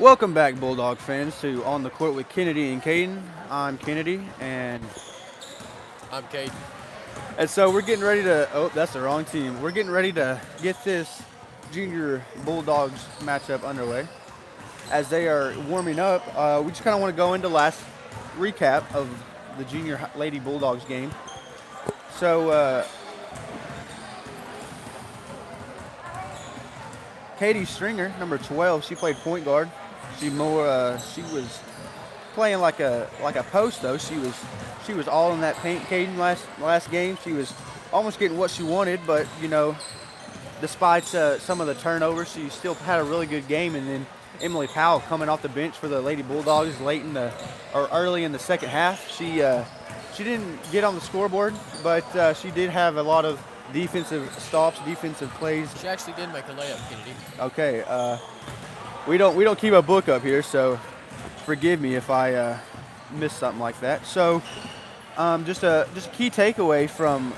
Welcome back, Bulldog fans, to On the Court with Kennedy and Caden. I'm Kennedy, I'm Cade. and so we're getting ready to. Oh, that's the wrong team. We're getting ready to get this junior Bulldogs matchup underway. As they are warming up, we just kind of want to go into last recap of the junior Lady Bulldogs game. So, Katie Stringer, number 12, she played point guard. She was playing like a post though. She was all in that paint. Caden last game, she was almost getting what she wanted, but despite some of the turnovers, she still had a really good game. And then Emily Powell coming off the bench for the Lady Bulldogs late in the or early in the second half. She didn't get on the scoreboard, but she did have a lot of defensive stops, defensive plays. She actually did make a layup, Kennedy. Okay, we don't keep a book up here, so forgive me if I miss something like that. So, just a key takeaway from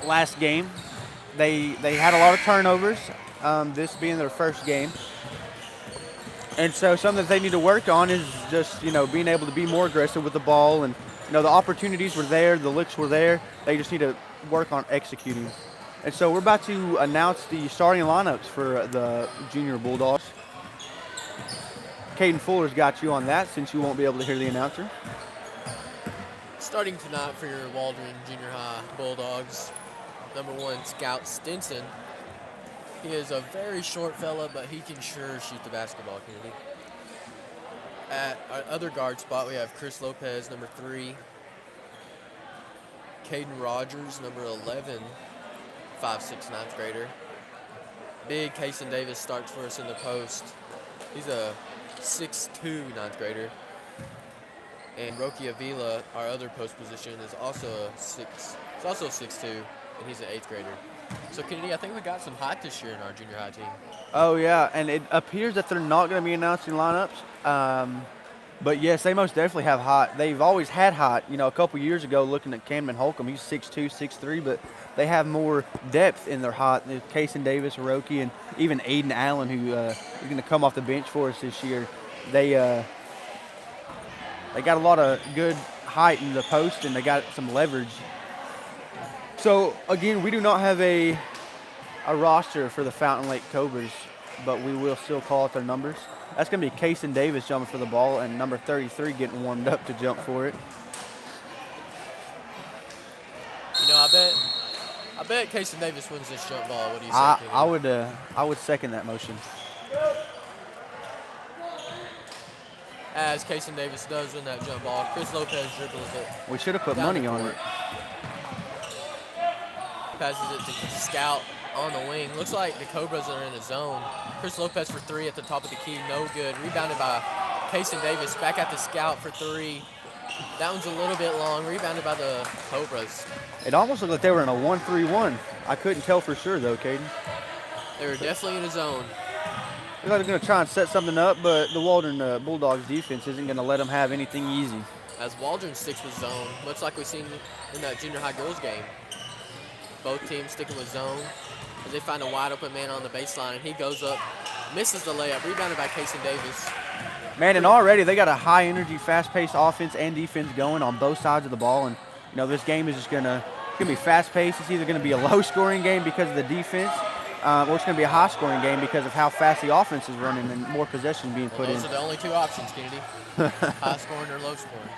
last game, they had a lot of turnovers. This being their first game, and so something that they need to work on is just being able to be more aggressive with the ball, and the opportunities were there, the looks were there. They just need to work on executing. And so we're about to announce the starting lineups for the junior Bulldogs. Caden Fuller's got you on that since you won't be able to hear the announcer. Starting tonight for your Waldron Junior High Bulldogs, number 1, Scout Stinson. He is a very short fella, but he can sure shoot the basketball, Kennedy. At our other guard spot, we have Chris Lopez, number 3. Caden Rogers, number 11, 5'6", 9th grader. Big Kason Davis starts for us in the post. He's a 6'2", 9th grader. And Rocky Avila, our other post position, is also he's also 6'2", and he's an 8th grader. So, Kennedy, I think we got some height this year in our junior high team. Oh, yeah, and it appears that they're not going to be announcing lineups. But, yes, they most definitely have height. They've always had height. A couple years ago, looking at Camden Holcomb, he's 6'2", 6'3", but they have more depth in their height. There's Kason Davis, Roki, and even Aiden Allen, who is going to come off the bench for us this year. They got a lot of good height in the post, and they got some leverage. So, again, we do not have a roster for the Fountain Lake Cobras, but we will still call out their numbers. That's going to be Kason Davis jumping for the ball, and number 33 getting warmed up to jump for it. I bet Kason Davis wins this jump ball. What do you say? I would second that motion. As Kason Davis does win that jump ball, Chris Lopez dribbles it. We should have put money on it. Passes it to Scout on the wing. Looks like the Cobras are in the zone. Chris Lopez for 3 at the top of the key, no good. Rebounded by Kason Davis, back at the Scout for 3. That one's a little bit long, rebounded by the Cobras. It almost looked like they were in a 1-3-1. I couldn't tell for sure, though, Caden. They were definitely in a zone. They're going to try and set something up, but the Waldron Bulldogs defense isn't going to let them have anything easy. As Waldron sticks with zone, much like we've seen in that junior high girls game. Both teams sticking with zone as they find a wide open man on the baseline, and he goes up, misses the layup, rebounded by Kason Davis. Man, and already they got a high-energy, fast-paced offense and defense going on both sides of the ball, and this game is just going to be fast-paced. It's either going to be a low-scoring game because of the defense, or it's going to be a high-scoring game because of how fast the offense is running and more possession being put in. Those are the only two options, Kennedy. High-scoring or low-scoring.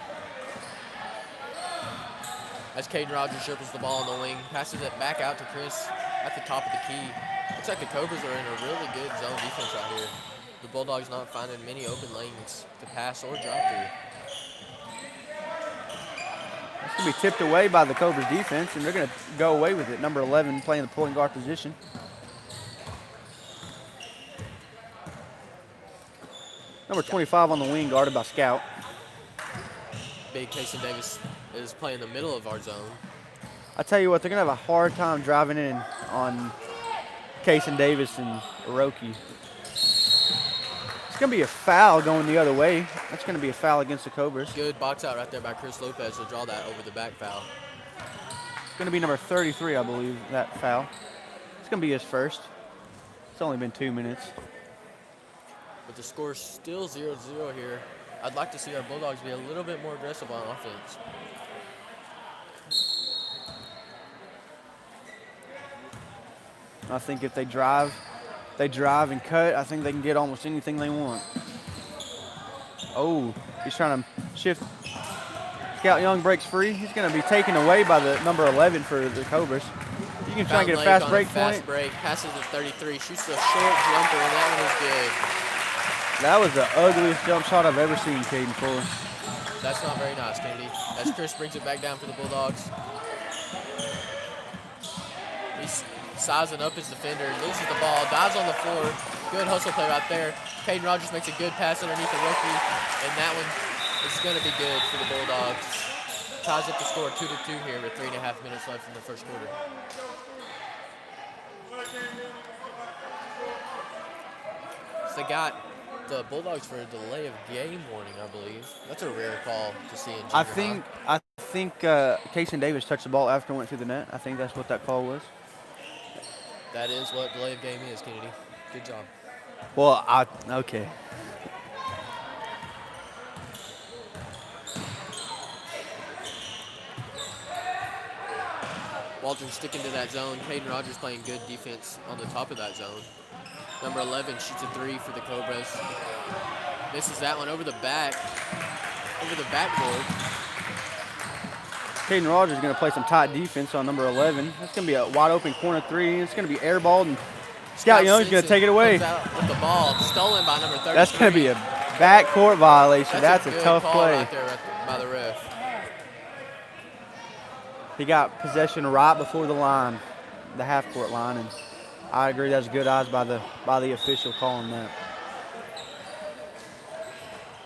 As Caden Rogers dribbles the ball on the wing, passes it back out to Chris at the top of the key. Looks like the Cobras are in a really good zone defense right here. The Bulldogs not finding many open lanes to pass or drop through. It's going to be tipped away by the Cobras defense, and they're going to go away with it. Number 11 playing the point guard position. Number 25 on the wing, guarded by Scout. Big Kason Davis is playing the middle of our zone. I tell you what, they're going to have a hard time driving in on Kason Davis and Roki. It's going to be a foul going the other way. That's going to be a foul against the Cobras. Good box out right there by Chris Lopez to draw that over the back foul. It's going to be number 33, I believe, that foul. It's going to be his first. It's only been 2 minutes. But the score's still 0-0 here. I'd like to see our Bulldogs be a little bit more aggressive on offense. I think if they drive and cut, I think they can get almost anything they want. Oh, he's trying to shift. Scout Young breaks free. He's going to be taken away by the number 11 for the Cobras. You can try and get a fast break point. Fast break, passes to 33, shoots a short jumper, and that one is good. That was the ugliest jump shot I've ever seen, Caden Fuller. That's not very nice, Kennedy. As Chris brings it back down for the Bulldogs. He's sizing up his defender, loses the ball, dives on the floor. Good hustle play right there. Caden Rogers makes a good pass underneath the rookie, and that one is going to be good for the Bulldogs. Ties up the score 2-2 here with 3.5 minutes left in the first quarter. So they got the Bulldogs for a delay of game warning, I believe. That's a rare call to see in junior high. I think Kason Davis touched the ball after it went through the net. I think that's what that call was. That is what delay of game is, Kennedy. Good job. Well, okay. Waldron sticking to that zone. Caden Rogers playing good defense on the top of that zone. Number 11 shoots a 3 for the Cobras. Misses that one over the backboard. Caden Rogers is going to play some tight defense on number 11. That's going to be a wide open corner 3. It's going to be airballed, and Scout Young's going to take it away. Comes out with the ball, stolen by number 33. That's going to be a backcourt violation. That's a tough play. Right there by the ref. He got possession right before the line, the half-court line, and I agree that's good eyes by the official calling that.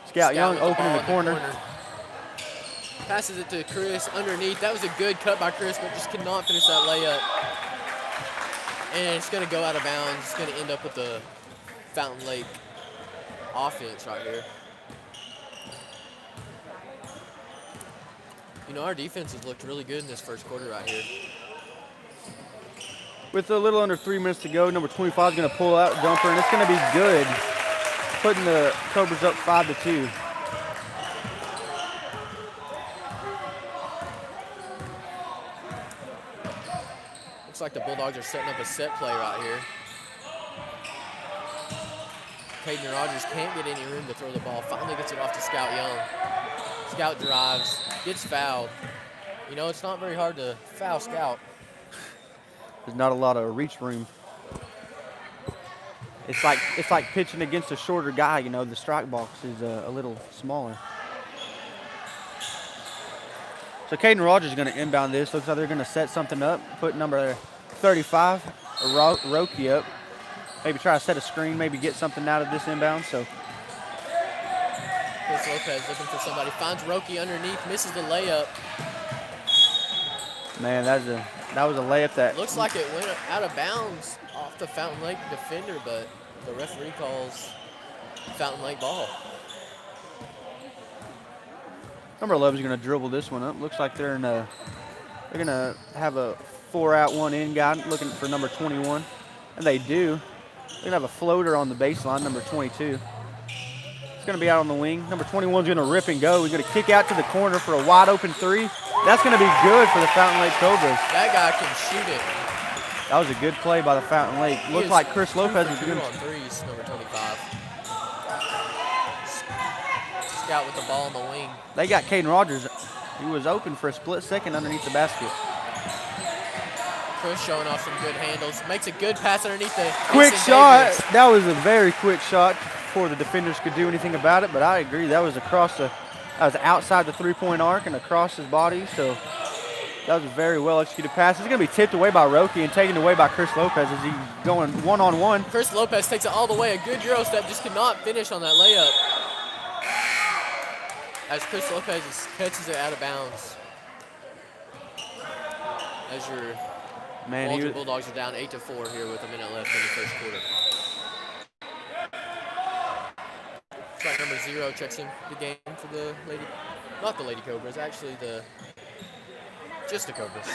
Scout Young opening the corner. Passes it to Chris underneath. That was a good cut by Chris, but just could not finish that layup. And it's going to go out of bounds. It's going to end up with the Fountain Lake offense right here. You know, our defense has looked really good in this first quarter right here. With a little under 3 minutes to go, number 25 is going to pull out a jumper, and it's going to be good, putting the Cobras up 5-2. Looks like the Bulldogs are setting up a set play right here. Caden Rogers can't get any room to throw the ball. Finally gets it off to Scout Young. Scout drives, gets fouled. You know, it's not very hard to foul Scout. There's not a lot of reach room. It's like pitching against a shorter guy. You know, the strike box is a little smaller. So Caden Rogers is going to inbound this. Looks like they're going to set something up. Put number 35, Roki up. Maybe try to set a screen. Maybe get something out of this inbound. So Chris Lopez looking for somebody. Finds Roki underneath. Misses the layup. Man, that was a layup that looks like it went out of bounds off the Fountain Lake defender, but the referee calls Fountain Lake ball. Number 11 is going to dribble this one up. Looks like they're going to have a 4-out, 1-in guy looking for number 21, and they do. They're going to have a floater on the baseline, number 22. It's going to be out on the wing. Number 21 is going to rip and go. He's going to kick out to the corner for a wide open 3. That's going to be good for the Fountain Lake Cobras. That guy can shoot it. That was a good play by the Fountain Lake. Looked like Chris Lopez was good on threes, number 25. Scout with the ball on the wing. They got Caden Rogers. He was open for a split second underneath the basket. Chris showing off some good handles. Makes a good pass underneath the quick shot. That was a very quick shot before the defenders could do anything about it, but I agree. That was outside the three-point arc and across his body, so that was a very well-executed pass. It's going to be tipped away by Roki and taken away by Chris Lopez as he's going one-on-one. Chris Lopez takes it all the way. A good Euro step, just could not finish on that layup. As Chris Lopez catches it out of bounds. As your Waldron Bulldogs are down 8-4 here with a minute left in the first quarter. Track number 0 checks in the game for the Lady, not the Lady Cobras, actually just the Cobras.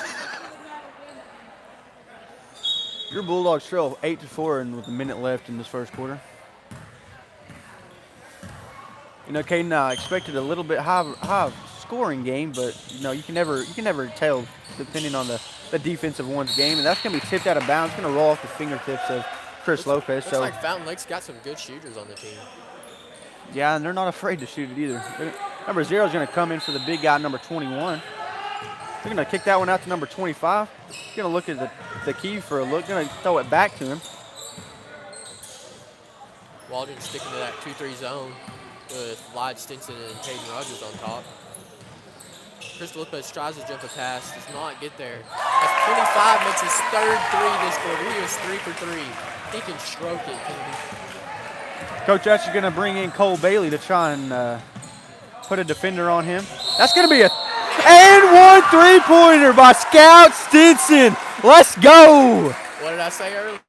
Your Bulldogs trail 8-4 and with a minute left in this first quarter. You know, Caden expected a little bit high scoring game, but you know you can never tell depending on the defense of one's game, and that's going to be tipped out of bounds. It's going to roll off the fingertips of Chris Lopez. Looks So like Fountain Lake's got some good shooters on the team. yeah, and they're not afraid to shoot it either. Number 0 is going to come in for the big guy, number 21. They're going to kick that one out to number 25. Going to look at the key for a look. Going to throw it back to him. Waldron sticking to that 2-3 zone with Lodge Stinson and Caden Rogers on top. Chris Lopez tries to jump a pass, does not get there. As 25 makes his third 3 this quarter. He is 3 for 3. He can stroke it, Kennedy. Coach Ash is going to bring in Cole Bailey to try and put a defender on him. That's going to be and one 3-pointer by Scout Stinson. Let's go. What did I say earlier?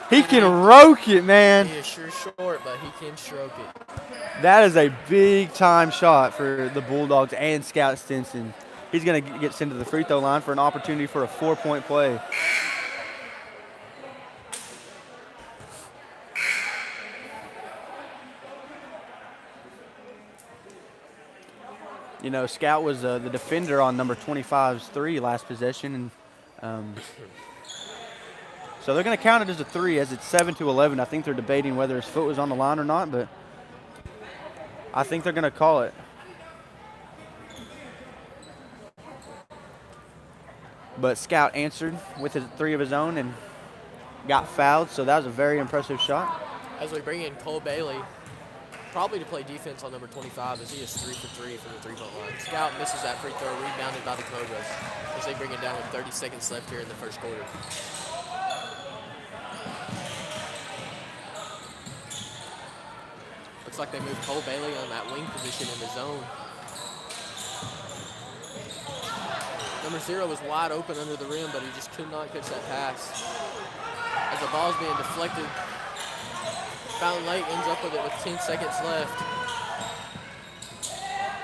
He can roke it, man. He is sure short, but he can stroke it. That is a big-time shot for the Bulldogs and Scout Stinson. He's going to get sent to the free throw line for an opportunity for a 4-point play. You know, Scout was the defender on number 25's 3 last possession, and so they're going to count it as a 3 as it's 7-11. I think they're debating whether his foot was on the line or not, but I think they're going to call it. But Scout answered with his 3 of his own and got fouled, so that was a very impressive shot. As we bring in Cole Bailey, probably to play defense on number 25, as he is 3 for 3 from the 3-point line. Scout misses that free throw, rebounded by the Cobras as they bring it down with 30 seconds left here in the first quarter. Looks like they moved Cole Bailey on that wing position in the zone. Number 0 was wide open under the rim, but he just could not catch that pass. As the ball's being deflected, Fountain Lake ends up with it with 10 seconds left.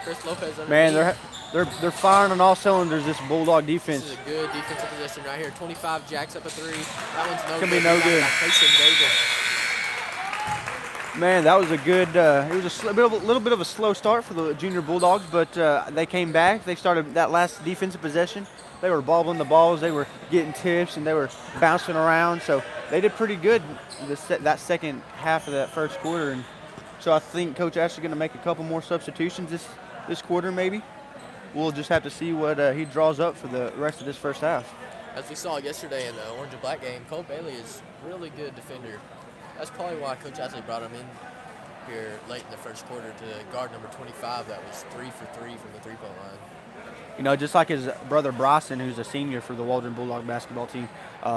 Chris Lopez underneath. Man, they're firing on all cylinders, this Bulldog defense. This is a good defensive possession right here. 25 jacks up a 3. That one's no Could good. be no good. Man, that was a good, it was a little bit of a slow start for the junior Bulldogs, but they came back. They started that last defensive possession. They were bobbling the balls. They were getting tips, and they were bouncing around. So they did pretty good that second half of that first quarter. And so I think Coach Ash is going to make a couple more substitutions this quarter maybe. We'll just have to see what he draws up for the rest of this first half. As we saw yesterday in the orange and black game, Cole Bailey is a really good defender. That's probably why Coach Ashley brought him in here late in the first quarter to guard number 25 that was 3 for 3 from the 3-point line. You know, just like his brother Bryson, who's a senior for the Waldron Bulldog basketball team,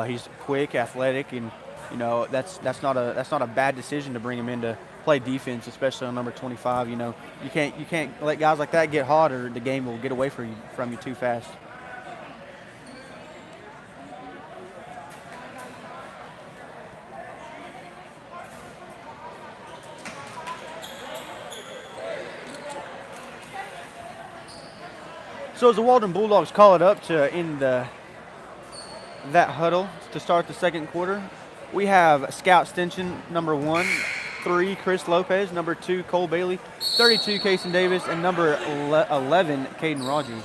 he's quick, athletic, and you know that's not a bad decision to bring him in to play defense, especially on number 25. You know, you can't let guys like that get hot, or the game will get away from you too fast. So as the Waldron Bulldogs call it up to end that huddle to start the second quarter, we have Scout Stinson, number 1, 3, Chris Lopez, number 2, Cole Bailey, 32, Kason Davis, and number 11, Caden Rogers.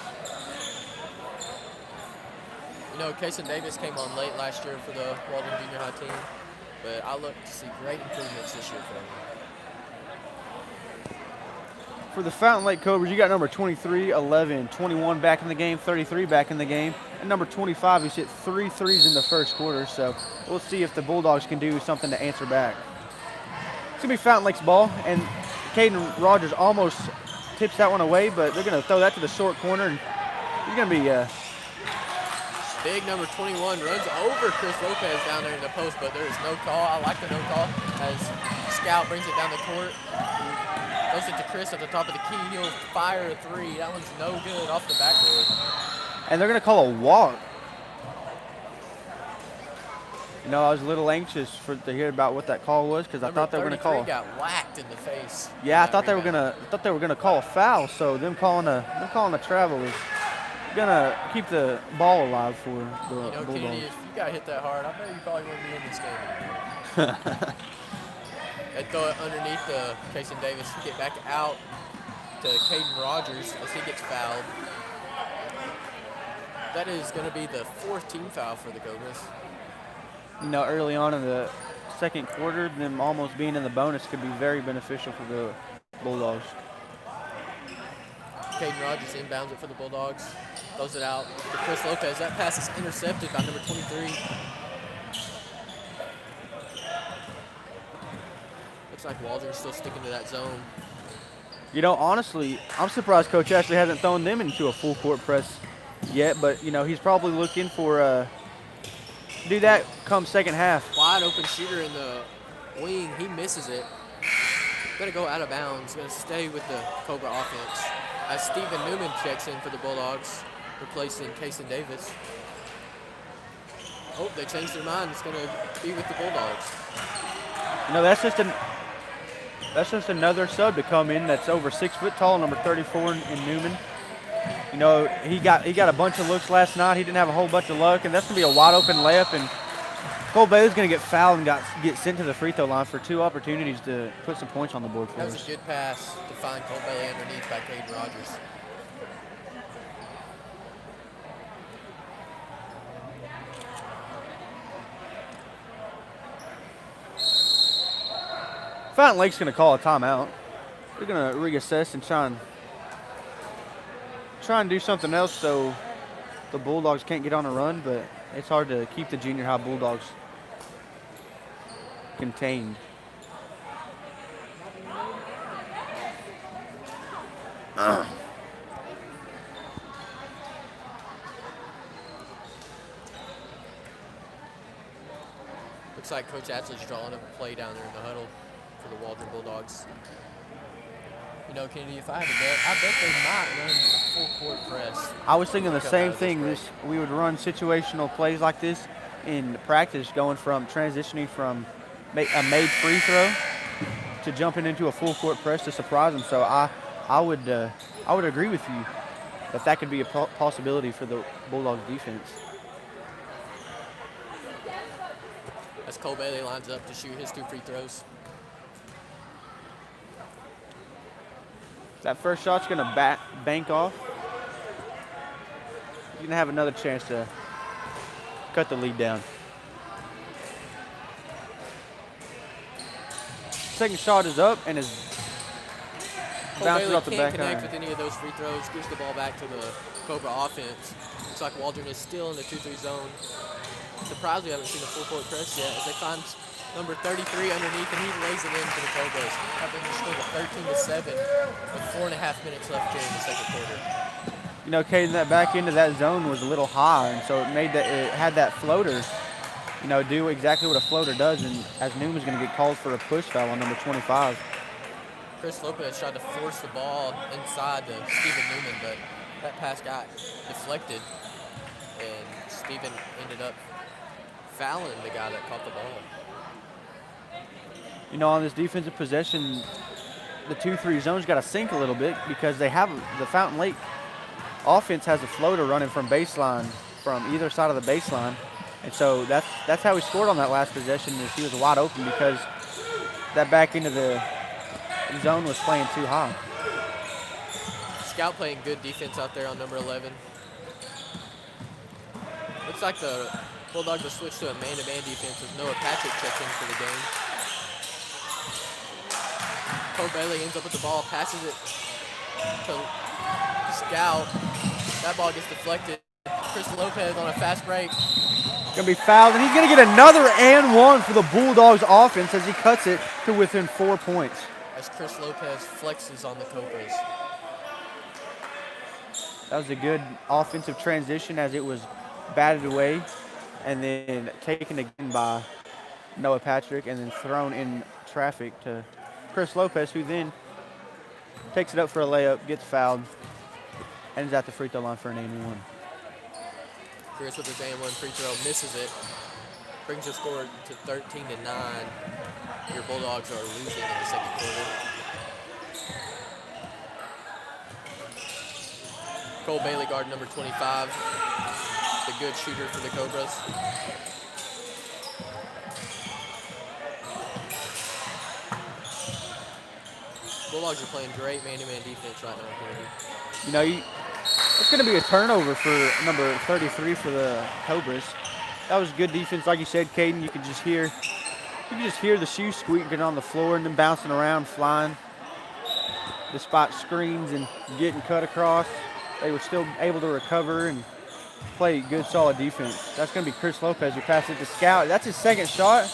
You know, Kason Davis came on late last year for the Waldron Junior High team, but I look to see great improvements this year for him. For the Fountain Lake Cobras, you got number 23, 11, 21 back in the game, 33 back in the game, and number 25, who's hit 3 threes in the first quarter. So we'll see if the Bulldogs can do something to answer back. It's going to be Fountain Lake's ball, and Caden Rogers almost tips that one away, but they're going to throw that to the short corner, and he's going to be big number 21 runs over Chris Lopez down there in the post, but there is no call. I like the no call as Scout brings it down the court. Goes it to Chris at the top of the key. He'll fire a 3. That one's no good off the backboard. And they're going to call a walk. You know, I was a little anxious to hear about what that call was because I thought they were going to call. Got whacked in the face. Yeah, I thought they were going to call a foul. So them calling a travel is going to keep the ball alive for the Bulldogs. Kennedy, if you got hit that hard, I bet you probably wouldn't be in this game. They throw it underneath the Casey Davis. Get back out to Caden Rogers as he gets fouled. That is going to be the 4th team foul for the Cobras. Early on in the second quarter, them almost being in the bonus could be very beneficial for the Bulldogs. Caden Rogers inbounds it for the Bulldogs. Throws it out to Chris Lopez. That pass is intercepted by number 23. Looks like Waldron's still sticking to that zone. Honestly, I'm surprised Coach Ashley hasn't thrown them into a full court press yet, but, he's probably looking for do that come second half. Wide open shooter in the wing. He misses it. Going to go out of bounds. Going to stay with the Cobra offense. As Steven Newman checks in for the Bulldogs, replacing Kason Davis. Oh, they changed their mind. It's going to be with the Bulldogs. That's just another sub to come in that's over 6 foot tall, number 34 in Newman. He got a bunch of looks last night. He didn't have a whole bunch of luck, and that's going to be a wide open layup. And Cole Bailey's going to get fouled and get sent to the free throw line for 2 opportunities to put some points on the board for That was us. a good pass to find Cole Bailey underneath by Caden Rogers. Fountain Lake's going to call a timeout. They're going to reassess and try and do something else so the Bulldogs can't get on a run, but it's hard to keep the junior high Bulldogs contained. Looks like Coach Atsley's drawing up a play down there in the huddle for the Waldron Bulldogs. Kennedy, if I had to bet, I bet they might run a full court press. I was thinking the Come out same of this thing. break. We would run situational plays like this in practice, going from transitioning from a made free throw to jumping into a full court press to surprise them. So I would agree with you that could be a possibility for the Bulldogs defense. As Cole Bailey lines up to shoot his 2 free throws. That first shot's going to bank off. He's going to have another chance to cut the lead down. Second shot is up and is Cole bounces Bailey off the can't back connect iron. with any of those free throws. Gives the ball back to the Cobra offense. Looks like Waldron is still in the 2-3 zone. Surprised we haven't seen a full court press yet as they find number 33 underneath, and he lays it in for the Cobras. That brings the score to 13-7 with 4.5 minutes left here in the second quarter. Caden, that back into that zone was a little high, and so it had that floater, do exactly what a floater does, and as Newman's going to get called for a push foul on number 25. Chris Lopez tried to force the ball inside to Steven Newman, but that pass got deflected, and Steven ended up fouling the guy that caught the ball. On this defensive possession, the 2-3 zone's got to sink a little bit because the Fountain Lake offense has a floater running from baseline, from either side of the baseline. And so that's how he scored on that last possession, is he was wide open because that back into the zone was playing too high. Scout playing good defense out there on number 11. Looks like the Bulldogs will switch to a man-to-man defense as Noah Patrick checks in for the game. Cole Bailey ends up with the ball, passes it to Scout. That ball gets deflected. Chris Lopez on a fast break. Going to be fouled, and he's going to get another and one for the Bulldogs offense as he cuts it to within 4 points. As Chris Lopez flexes on the Cobras. That was a good offensive transition as it was batted away and then taken again by Noah Patrick and then thrown in traffic to Chris Lopez, who then takes it up for a layup, gets fouled, and is at the free throw line for an and one. Chris with his and one free throw misses it. Brings the score to 13-9. Your Bulldogs are losing in the second quarter. Cole Bailey, guard number 25, the good shooter for the Cobras. Bulldogs are playing great man-to-man defense right now, Kennedy. You know, it's going to be a turnover for number 33 for the Cobras. That was good defense, like you said, Caden. You could just hear the shoes squeaking on the floor and then bouncing around, flying. Despite screens and getting cut across, they were still able to recover and play good, solid defense. That's going to be Chris Lopez who passed it to Scout. That's his second shot,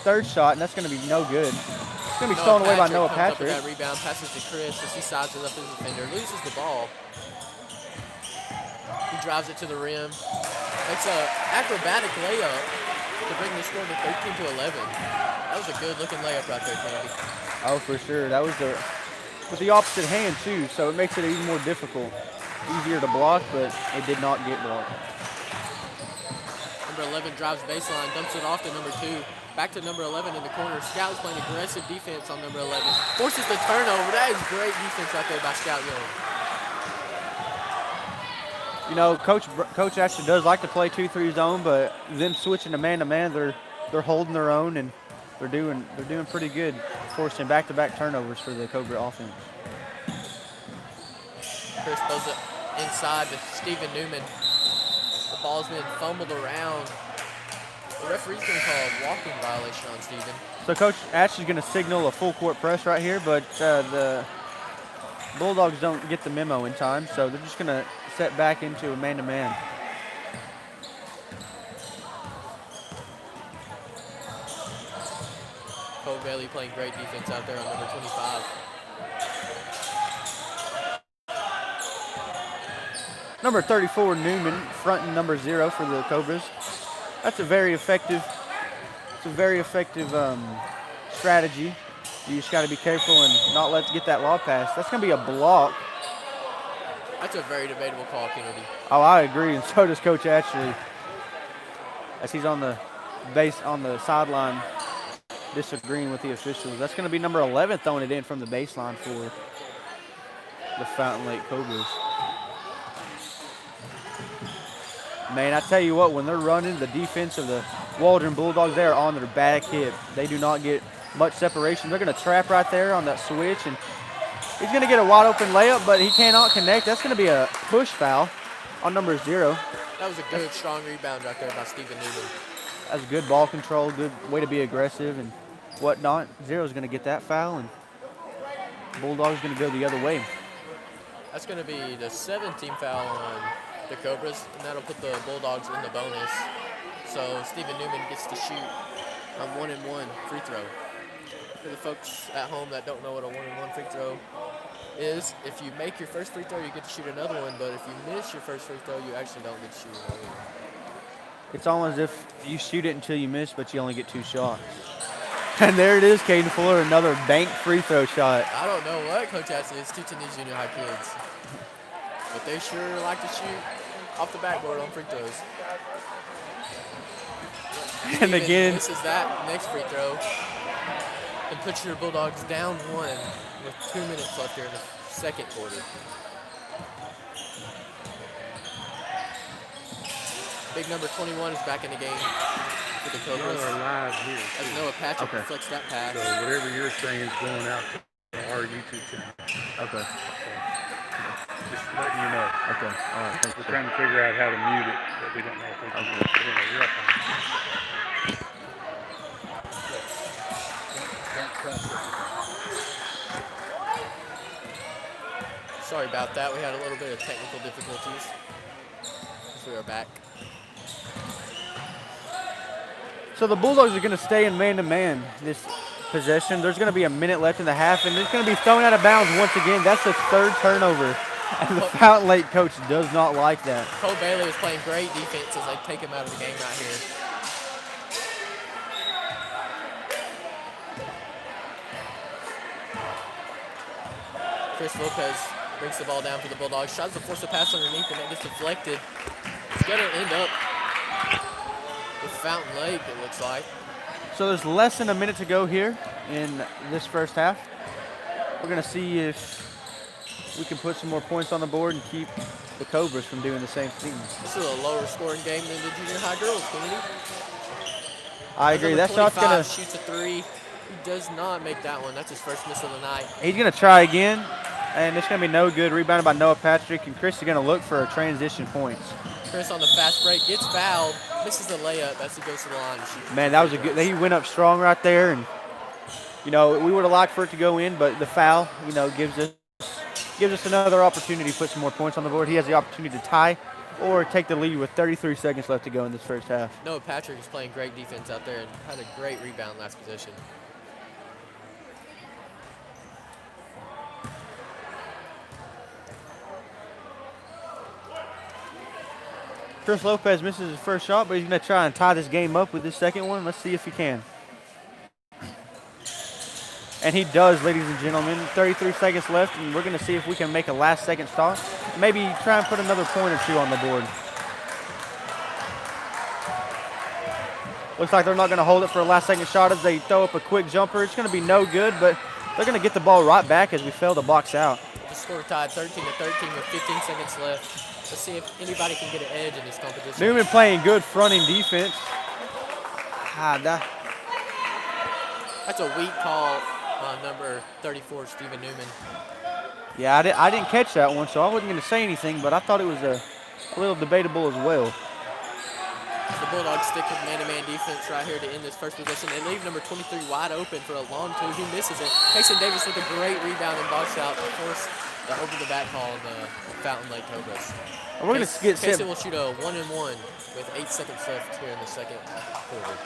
third shot, and that's going to be no good. It's going to be stolen away by Noah Patrick. That rebound passes to Chris as he sizes up his defender, loses the ball. He drives it to the rim. Makes an acrobatic layup to bring the score to 13-11. That was a good-looking layup right there, Kennedy. Oh, for sure. That was with the opposite hand, too, so it makes it even more difficult. Easier to block, but it did not get blocked. Number 11 drives baseline, dumps it off to number 2. Back to number 11 in the corner. Scout's playing aggressive defense on number 11. Forces the turnover. That is great defense right there by Scout Young. You know, Coach actually does like to play 2-3 zone, but them switching to man-to-man, they're holding their own and they're doing pretty good, forcing back-to-back turnovers for the Cobra offense. Chris throws it inside to Stephen Newman. The ball's been fumbled around. The referee's going to call a walking violation on Stephen. So Coach Ash is going to signal a full court press right here, but the Bulldogs don't get the memo in time, so they're just going to set back into a man-to-man. Cole Bailey playing great defense out there on number 25. Number 34, Newman, fronting number 0 for the Cobras. That's a very effective strategy. You just got to be careful and not get that lob pass. That's going to be a block. That's a very debatable call, Kennedy. Oh, I agree, and so does Coach Ashley. As he's on the sideline disagreeing with the officials. That's going to be number 11 throwing it in from the baseline for the Fountain Lake Cobras. Man, I tell you what, when they're running the defense of the Waldron Bulldogs, they are on their back hip. They do not get much separation. They're going to trap right there on that switch, and he's going to get a wide open layup, but he cannot connect. That's going to be a push foul on number 0. That was a good, strong rebound right there by Stephen Newman. That's good ball control, good way to be aggressive and whatnot. 0's going to get that foul, and Bulldogs going to go the other way. That's going to be the 17th foul on the Cobras, and that'll put the Bulldogs in the bonus. So Stephen Newman gets to shoot a 1-and-1 free throw. For the folks at home that don't know what a 1-and-1 free throw is, if you make your first free throw, you get to shoot another one, but if you miss your first free throw, you actually don't get to shoot another one. It's almost as if you shoot it until you miss, but you only get 2 shots. And there it is, Caden Fuller, another bank free throw shot. I don't know what Coach Ashley is teaching these junior high kids, but they sure like to shoot off the backboard on free throws. And again, misses that next free throw and puts your Bulldogs down 1 with 2 minutes left here in the second quarter. Big number 21 is back in the game for the Cobras. Y'all are live here. As Noah Patrick deflects that pass. So whatever you're saying is going out to our YouTube channel. Okay. Just letting you know. Okay. All right. Thanks. We're trying to figure out how to mute it, but we don't know if we can. Okay. Anyway, you're up on it. Sorry about that. We had a little bit of technical difficulties. We are back. So the Bulldogs are going to stay in man-to-man this possession. There's going to be a minute left in the half, and it's going to be thrown out of bounds once again. That's the 3rd turnover, and the Fountain Lake coach does not like that. Cole Bailey is playing great defense as they take him out of the game right here. Chris Lopez brings the ball down for the Bulldogs. Tries to force a pass underneath, and it gets deflected. It's going to end up with Fountain Lake, it looks like. So there's less than a minute to go here in this first half. We're going to see if we can put some more points on the board and keep the Cobras from doing the same thing. This is a lower scoring game than the junior high girls, Kennedy. I agree. That shot's going to shoots a 3. He does not make that one. That's his first miss of the night. He's going to try again, and it's going to be no good. Rebounded by Noah Patrick, and Chris is going to look for transition points. Chris on the fast break gets fouled, misses the layup as he goes to the line. Man, that was a good. He went up strong right there, and we would have liked for it to go in, but the foul, gives us another opportunity to put some more points on the board. He has the opportunity to tie or take the lead with 33 seconds left to go in this first half. Noah Patrick is playing great defense out there and had a great rebound last possession. Chris Lopez misses his first shot, but he's going to try and tie this game up with his second one. Let's see if he can. And he does, ladies and gentlemen. 33 seconds left, and we're going to see if we can make a last-second stop. Maybe try and put another point or two on the board. Looks like they're not going to hold it for a last-second shot as they throw up a quick jumper. It's going to be no good, but they're going to get the ball right back as we fail to box out. The score tied 13-13 with 15 seconds left. Let's see if anybody can get an edge in this competition. Newman playing good fronting defense. That's a weak call on number 34, Stephen Newman. Yeah, I didn't catch that one, so I wasn't going to say anything, but I thought it was a little debatable as well. The Bulldogs stick with man-to-man defense right here to end this first possession. They leave number 23 wide open for a long two. He misses it. Payson Davis with a great rebound and box out to force the over-the-back call on the Fountain Lake Cobras. We're going to get set. Payson will shoot a 1-and-1 with 8 seconds left here in the second quarter.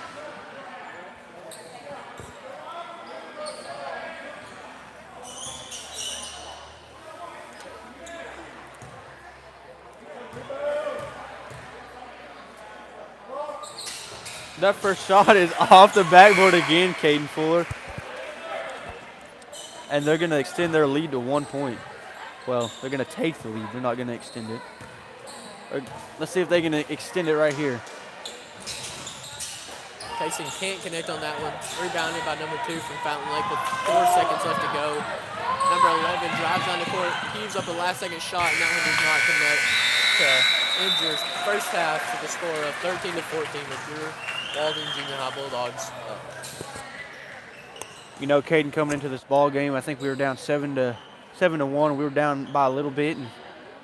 That first shot is off the backboard again, Caden Fuller. And they're going to extend their lead to 1 point. Well, they're going to take the lead. They're not going to extend it. Let's see if they're going to extend it right here. Payson can't connect on that one. Rebounded by number 2 from Fountain Lake with 4 seconds left to go. Number 11 drives down the court, heaves up the last-second shot, and that one does not connect to injures first half to the score of 13-14 with your Waldron Junior High Bulldogs up. Caden coming into this ball game, I think we were down 7-1. We were down by a little bit, and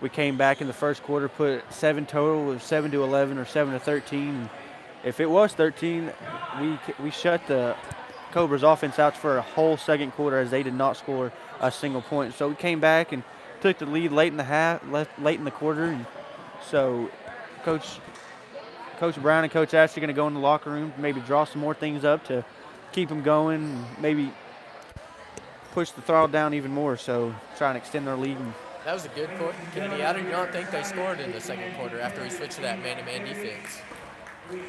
we came back in the first quarter, put 7 total, 7-11 or 7-13. If it was 13, we shut the Cobras offense out for a whole second quarter as they did not score a single point. So we came back and took the lead late in the quarter, and so Coach Brown and Coach Ashley are going to go in the locker room, maybe draw some more things up to keep them going, and maybe push the throttle down even more, so try and extend their lead. That was a good quarter, Kennedy. I did not think they scored in the second quarter after we switched to that man-to-man defense.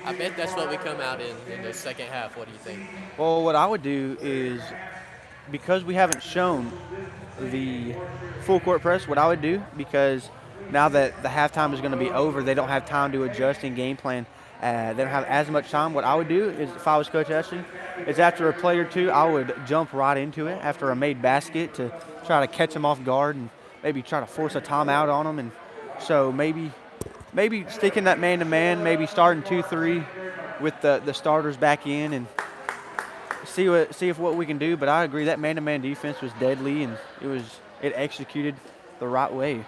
I bet that's what we come out in the second half. What do you think? Well, what I would do is, because we haven't shown the full court press, what I would do, because now that the halftime is going to be over, they don't have time to adjust and game plan. They don't have as much time. What I would do is, if I was Coach Ashley, is after a play or two, I would jump right into it after a made basket to try to catch them off guard and maybe try to force a timeout on them. And so maybe sticking that man-to-man, maybe starting 2-3 with the starters back in and see if what we can do. But I agree, that man-to-man defense was deadly, and it executed the right way.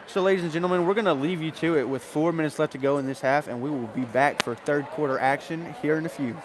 So, ladies and gentlemen, we're going to leave you to it with 4 minutes left to go in this half, and we will be back for third quarter action here in a few.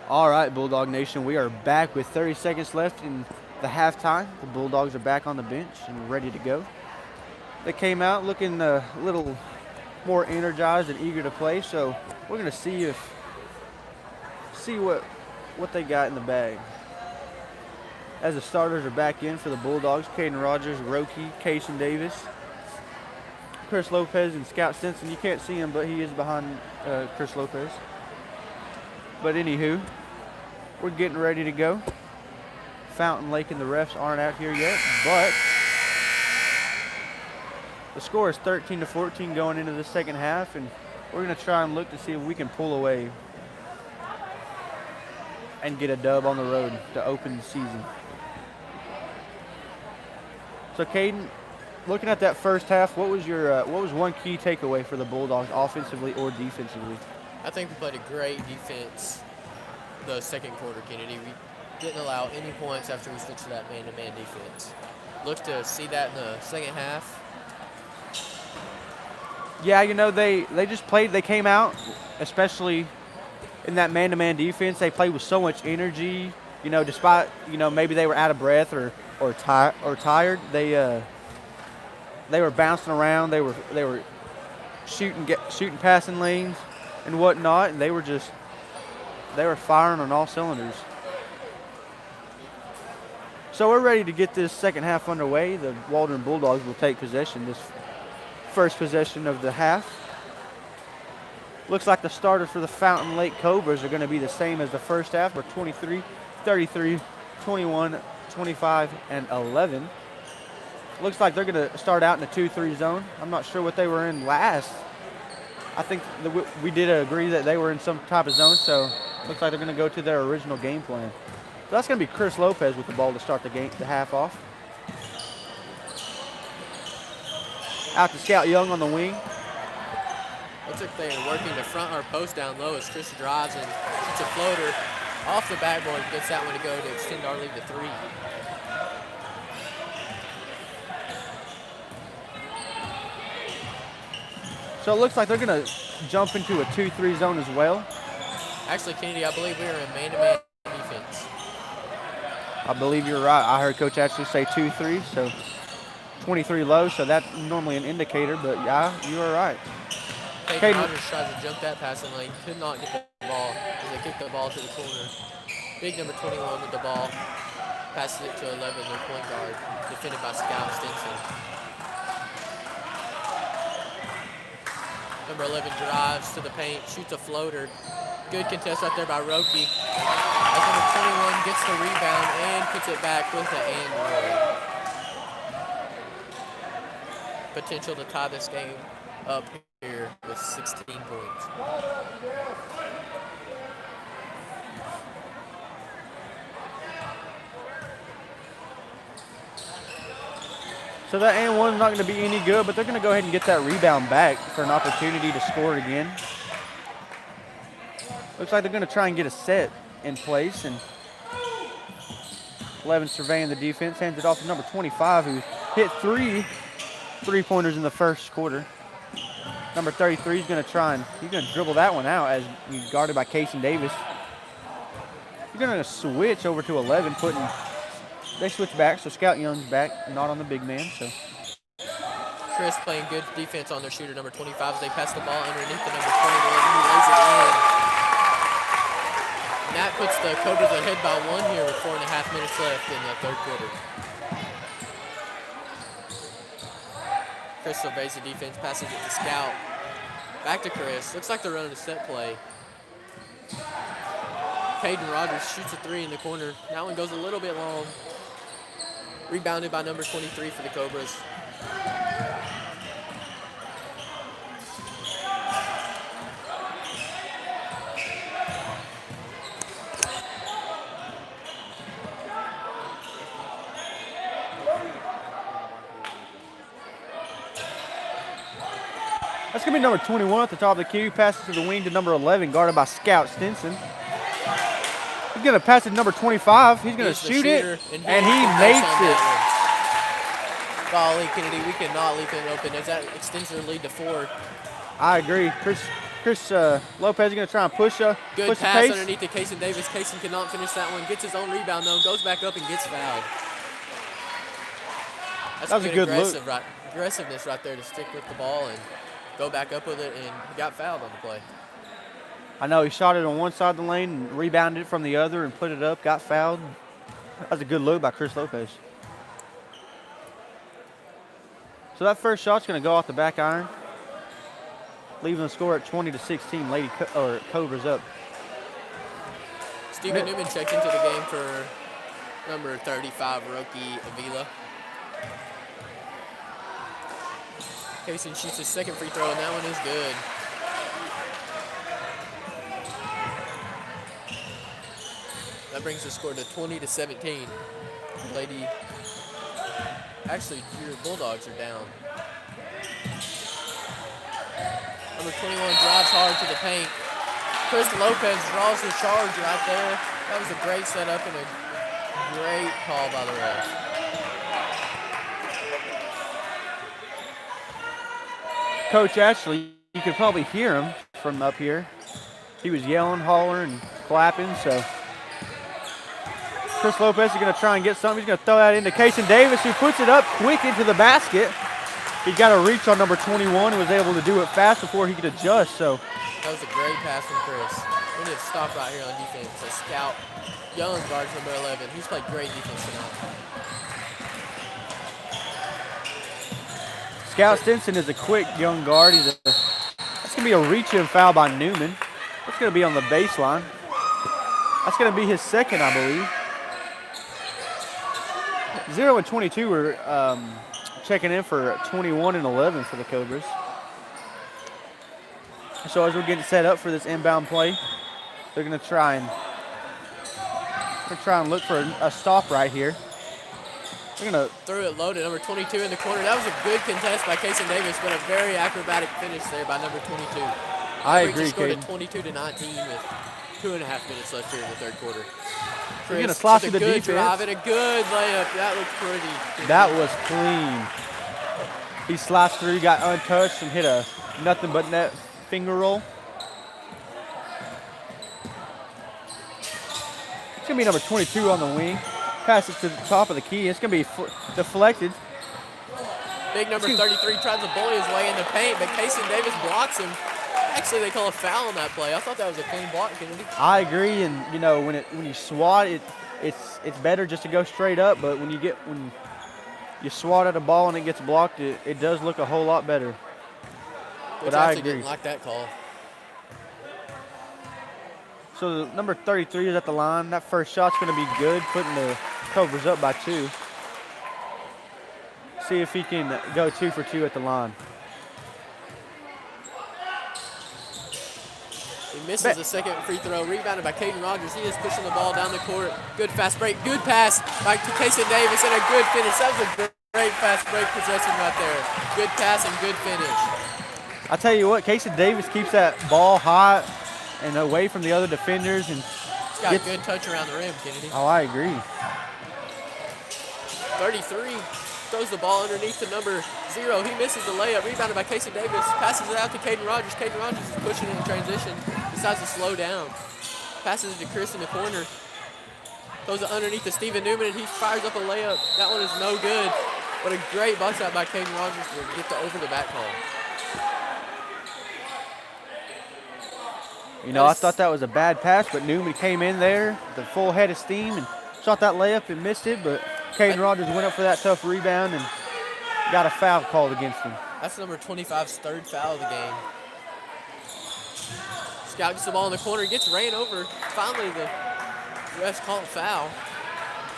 All right, Bulldog Nation, we are back with 30 seconds left in the halftime. The Bulldogs are back on the bench and ready to go. They came out looking a little more energized and eager to play, so we're going to see what they got in the bag. As the starters are back in for the Bulldogs, Caden Rogers, Roki, Kason Davis, Chris Lopez, and Scout Stinson. You can't see him, but he is behind Chris Lopez. But anywho, we're getting ready to go. Fountain Lake and the refs aren't out here yet, but the score is 13-14 going into the second half, and we're going to try and look to see if we can pull away and get a dub on the road to open the season. So, Caden, looking at that first half, what was one key takeaway for the Bulldogs, offensively or defensively? I think we played a great defense the second quarter, Kennedy. We didn't allow any points after we switched to that man-to-man defense. Look to see that in the second half. Yeah, you know, they just played, they came out, especially in that man-to-man defense, they played with so much energy, you know, despite, you know, maybe they were out of breath or tired. They were bouncing around, they were shooting passing lanes and whatnot, and they were firing on all cylinders. So we're ready to get this second half underway. The Waldron Bulldogs will take possession this first possession of the half. Looks like the starters for the Fountain Lake Cobras are going to be the same as the first half. We're 23, 33, 21, 25, and 11. Looks like they're going to start out in a 2-3 zone. I'm not sure what they were in last. I think we did agree that they were in some type of zone, so looks like they're going to go to their original game plan. So that's going to be Chris Lopez with the ball to start the half off. Out to Scout Young on the wing. Looks like they're working the front or post down low as Chris drives and shoots a floater off the backboard and gets that one to go to extend our lead to 3. So it looks like they're going to jump into a 2-3 zone as well. Actually, Kennedy, I believe we are in man-to-man defense. I believe you're right. I heard Coach actually say 2-3, so 23 low, so that's normally an indicator, but yeah, you are right. Caden Rogers tries to jump that passing lane, could not get the ball as they kicked the ball to the corner. Big number 21 with the ball, passes it to 11, their point guard, defended by Scout Stinson. Number 11 drives to the paint, shoots a floater. Good contest right there by Roki. As number 21 gets the rebound and puts it back with the and roll. Potential to tie this game up here with 16 points. So that and one's not going to be any good, but they're going to go ahead and get that rebound back for an opportunity to score it again. Looks like they're going to try and get a set in place, and 11 surveying the defense, hands it off to number 25, who hit 3 3-pointers in the first quarter. Number 33 is going to he's going to dribble that one out as he's guarded by Kason Davis. He's going to switch over to 11, they switch back, so Scout Young's back, not on the big man. So Chris playing good defense on their shooter, number 25, as they pass the ball underneath the number 21, who lays it in. And that puts the Cobras ahead by 1 here with 4.5 minutes left in the third quarter. Chris surveys the defense, passes it to Scout. Back to Chris. Looks like they're running a set play. Caden Rogers shoots a 3 in the corner. That one goes a little bit long. Rebounded by number 23 for the Cobras. that's going to be number 21 at the top of the key. Passes to the wing to number 11, guarded by Scout Stinson. He's going to pass it to number 25. He's going to shoot it, and he makes it. Golly, Kennedy, we cannot leave it open as that extends their lead to 4. I agree. Chris Lopez is going to try and push Good the pass pace. underneath to Kaysen Davis. Kaysen cannot finish that one. Gets his own rebound, though. Goes back up and gets fouled. That's That was a good look. Aggressiveness right there to stick with the ball and go back up with it, and he got fouled on the play. I know he shot it on one side of the lane and rebounded it from the other and put it up, got fouled. That was a good look by Chris Lopez. So that first shot's going to go off the back iron, leaving the score at 20-16. Cobras up. Stephen Newman checks into the game for number 35, Roki Avila. Kaysen shoots his second free throw, and that one is good. That brings the score to 20-17. Actually, your Bulldogs are down. Number 21 drives hard to the paint. Chris Lopez draws the charge right there. That was a great setup and a great call by the ref. Coach Ashley, you could probably hear him from up here. He was yelling, hollering, and clapping, so Chris Lopez is going to try and get something. He's going to throw that into Kaysen Davis, who puts it up quick into the basket. He got a reach on number 21 and was able to do it fast before he could adjust. So that was a great pass from Chris. We need to stop right here on defense. A scout, young guard number 11. He's played great defense tonight. Scout Stinson is a quick young guard. That's going to be a reach-in foul by Newman. That's going to be on the baseline. That's going to be his second, I believe. 0 and 22 are checking in for 21 and 11 for the Cobras. So as we're getting set up for this inbound play, they're going to try and look for a stop right here. They're going to throw it loaded. Number 22 in the corner. That was a good contest by Kaysen Davis, but a very acrobatic finish there by number 22. I agree, scored Caden. at 22-19 with 2.5 minutes left here in the third quarter. He's going to slide through the good defense. Drive and a good layup. That looked pretty. That was clean. He sliced through, got untouched, and hit a nothing but net finger roll. It's going to be number 22 on the wing. Pass it to the top of the key. It's going to be deflected. Big number 33 tries to bully his way in the paint, but Kaysen Davis blocks him. Actually, they call a foul on that play. I thought that was a clean block, Kennedy. I agree, and you know when you swat it's better just to go straight up. But when you swat at a ball and it gets blocked, it does look a whole lot better. Which but I actually agree. Didn't like that call. So the number 33 is at the line. That first shot's going to be good, putting the Cobras up by 2. See if he can go 2 for 2 at the line. He misses the second free throw, rebounded by Caden Rogers. He is pushing the ball down the court. Good fast break, good pass by Kaysen Davis, and a good finish. That was a great fast break possession right there. Good pass and good finish. I tell you what, Kaysen Davis keeps that ball hot and away from the other defenders, and he's got a good touch around the rim, Kennedy. Oh, I agree. 33 throws the ball underneath to number 0. He misses the layup, rebounded by Kaysen Davis. Passes it out to Caden Rogers. Caden Rogers is pushing in transition. Decides to slow down. Passes it to Chris in the corner. Throws it underneath to Stephen Newman, and he fires up a layup. That one is no good, but a great bust out by Caden Rogers to get the over-the-back call. You know, I thought that was a bad pass, but Newman came in there, the full head of steam, and shot that layup and missed it, but Caden Rogers went up for that tough rebound and got a foul called against him. That's number 25's third foul of the game. Scout gets the ball in the corner, gets ran over. Finally, the refs call a foul.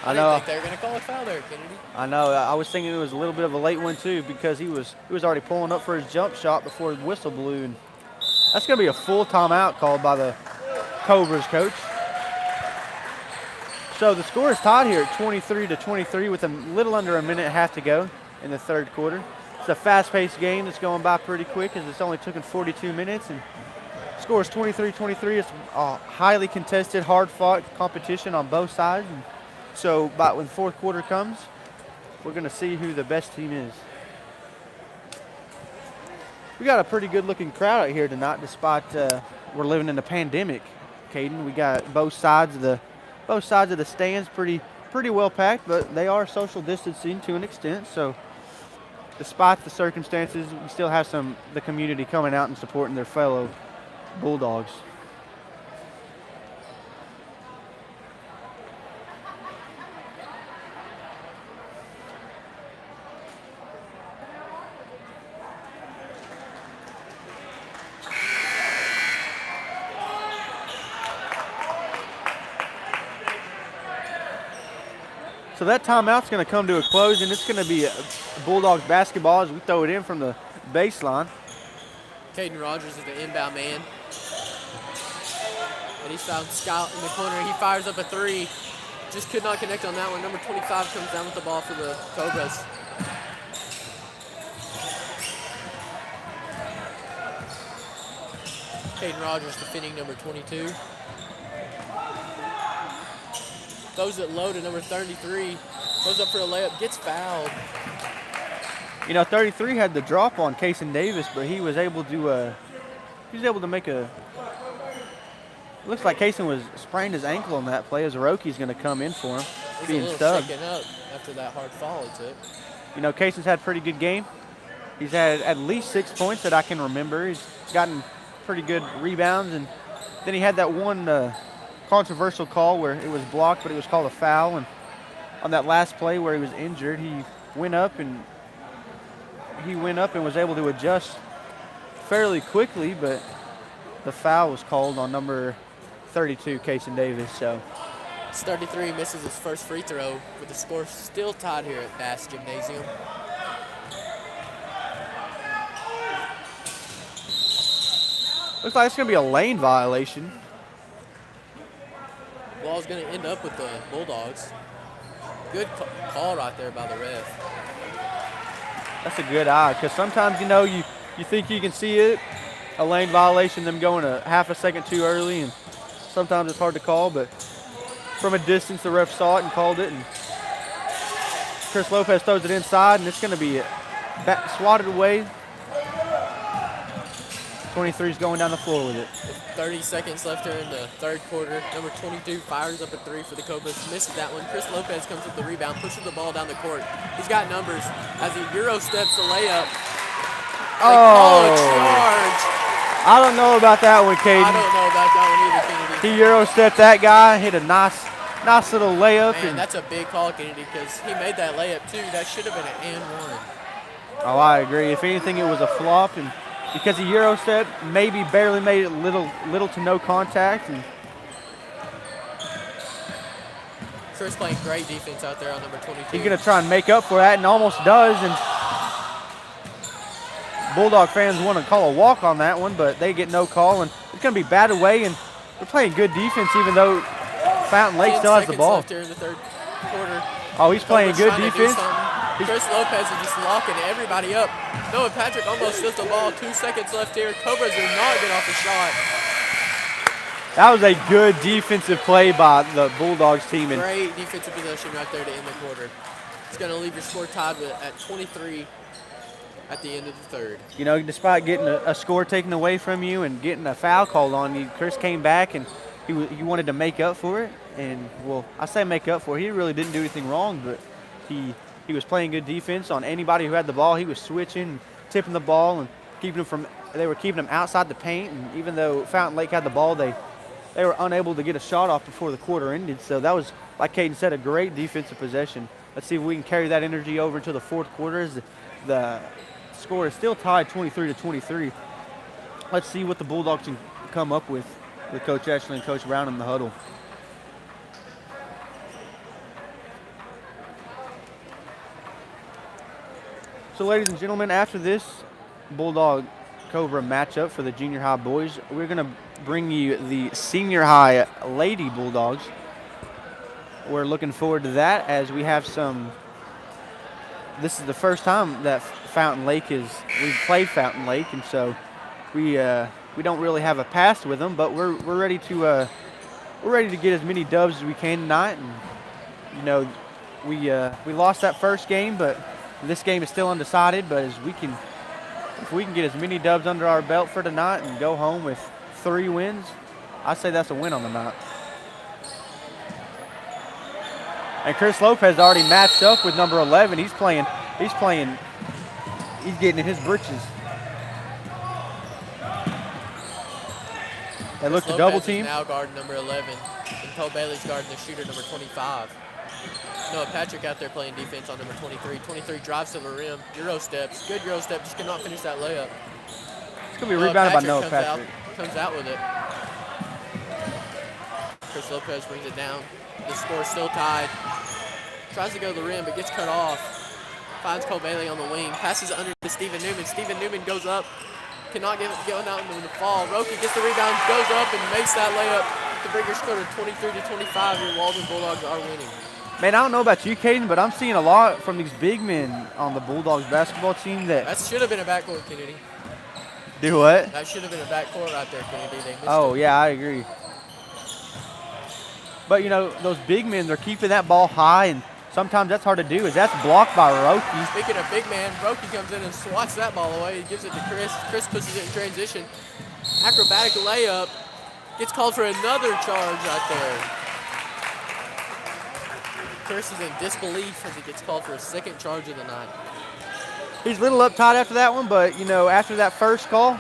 I didn't think they were going to call a foul there, Kennedy. I know. I was thinking it was a little bit of a late one, too, because he was already pulling up for his jump shot before the whistle blew. And that's going to be a full timeout called by the Cobras coach. So the score is tied here at 23-23 with a little under a minute and a half to go in the third quarter. It's a fast-paced game that's going by pretty quick as it's only taken 42 minutes. And the score is 23-23. It's a highly contested, hard-fought competition on both sides. And so when the fourth quarter comes, we're going to see who the best team is. We got a pretty good-looking crowd out here tonight, despite we're living in a pandemic. Caden, we got both sides of the stands pretty well packed, but they are social distancing to an extent. So, despite the circumstances, we still have the community coming out and supporting their fellow Bulldogs. So that timeout's going to come to a close, and it's going to be a Bulldogs basketball as we throw it in from the baseline. Caden Rogers is the inbound man. And he's found Scout in the corner. He fires up a three. Just could not connect on that one. Number 25 comes down with the ball for the Cobras. Caden Rogers defending number 22. Throws it low to number 33. Goes up for a layup, gets fouled. 33 had the drop on Kason Davis, but he was able to make a. Looks like Kason was sprained his ankle on that play as Roki's going to come in for him. He's being a little stubbed. shaken up after that hard fall he took. Kason's had a pretty good game. He's had at least 6 points that I can remember. He's gotten pretty good rebounds, and then he had that one controversial call where it was blocked, but it was called a foul. And on that last play where he was injured, he went up and was able to adjust fairly quickly, but the foul was called on number 32, Kason Davis. So 33 misses his first free throw, with the score still tied here at Bass Gymnasium. Looks like it's going to be a lane violation. Ball's going to end up with the Bulldogs. Good call right there by the ref. That's a good eye, because sometimes, you think you can see it, a lane violation, them going a half a second too early, and sometimes it's hard to call, but from a distance, the ref saw it and called it, and Chris Lopez throws it inside, and it's going to be swatted away. 23's going down the floor with it. 30 seconds left here in the third quarter. Number 22 fires up a three for the Cobras. Misses that one. Chris Lopez comes with the rebound, pushes the ball down the court. He's got numbers as he Euro steps the layup. They call a charge. I don't know about that one, Caden. I don't know about that one either, Kennedy. He Euro stepped that guy, hit a nice little layup. Man, that's a big call, Kennedy, because he made that layup too. That should have been an and one. Oh, I agree. If anything, it was a flop, and because he Euro stepped, maybe barely made it little to no contact. And Chris playing great defense out there on number 22. he's going to try and make up for that, and almost does. And Bulldog fans want to call a walk on that one, but they get no call, and it's going to be batted away. And they're playing good defense, even though Fountain Lake still has the ball. Left here in the third quarter. Oh, he's playing good defense. Chris Lopez is just locking everybody up. Noah Patrick almost steals the ball. 2 seconds left here. Cobras do not get off the shot. That was a good defensive play by the Bulldogs team. And great defensive possession right there to end the quarter. It's going to leave your score tied at 23 at the end of the third. Despite getting a score taken away from you and getting a foul called on you, Chris came back and he wanted to make up for it. And, well, I say make up for it. He really didn't do anything wrong, but he was playing good defense on anybody who had the ball. He was switching, tipping the ball, and they were keeping him outside the paint. And even though Fountain Lake had the ball, they were unable to get a shot off before the quarter ended. So that was, like Caden said, a great defensive possession. Let's see if we can carry that energy over into the fourth quarter. As the score is still tied 23-23. Let's see what the Bulldogs can come up with Coach Ashley and Coach Brown in the huddle. So, ladies and gentlemen, after this Bulldog Cobra matchup for the junior high boys, we're going to bring you the senior high Lady Bulldogs. We're looking forward to that as we have this is the first time that we've played Fountain Lake, and so we don't really have a past with them, but we're ready to get as many dubs as we can tonight. And we lost that first game, but this game is still undecided, but as we can if we can get as many dubs under our belt for tonight and go home with 3 wins, I'd say that's a win on the night. And Chris Lopez already matched up with number 11. He's getting in his britches. They look to double team. Now guarding number 11, and Cole Bailey's guarding the shooter number 25. Noah Patrick out there playing defense on number 23. 23 drives to the rim, Euro steps, good Euro step, just cannot finish that layup. It's gonna be rebounded by Noah Patrick. Comes out with it. Chris Lopez brings it down. The score's still tied. Tries to go to the rim, but gets cut off. Finds Cole Bailey on the wing. Passes it under to Stephen Newman. Stephen Newman goes up. Cannot get it going out into the fall. Roki gets the rebound, goes up, and makes that layup to bring your score to 23-25. Your Waldron Bulldogs are winning. Man, I don't know about you, Caden, but I'm seeing a lot from these big men on the Bulldogs basketball team that should have been a backcourt, Kennedy. Do what? That should have been a backcourt right there, Kennedy. They missed it. Yeah, I agree. But, you know, those big men, they're keeping that ball high, and sometimes that's hard to do. That's blocked by Roki. Speaking of big man, Roki comes in and swats that ball away. He gives it to Chris. Chris pushes it in transition. Acrobatic layup. Gets called for another charge right there. Chris is in disbelief as he gets called for a second charge of the night. He's a little uptight after that one, but, you know, after that first call,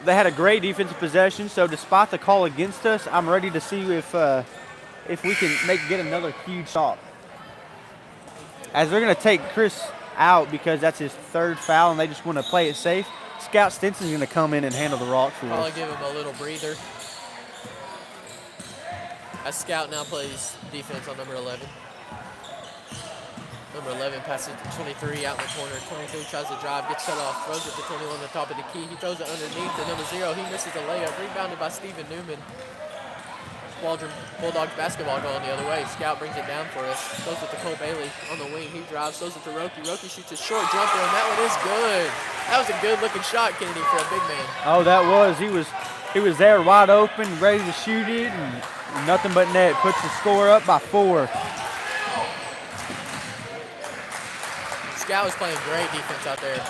they had a great defensive possession. So despite the call against us, I'm ready to see if we can get another huge shot. As they're going to take Chris out because that's his 3rd foul and they just want to play it safe, Scout Stinson's going to come in and handle the rock for us. Probably give him a little breather. As Scout now plays defense on number 11. Number 11 passes to 23 out in the corner. 23 tries to drive, gets shut off, throws it to 21 on the top of the key. He throws it underneath to number 0. He misses a layup, rebounded by Stephen Newman. Waldron Bulldogs basketball going the other way. Scout brings it down for us. Throws it to Cole Bailey on the wing. He drives, throws it to Roki. Roki shoots a short jumper, and that one is good. That was a good-looking shot, Kennedy, for a big man. Oh, that was. He was there wide open, ready to shoot it, and nothing but net. Puts the score up by 4. Scout was playing great defense out there.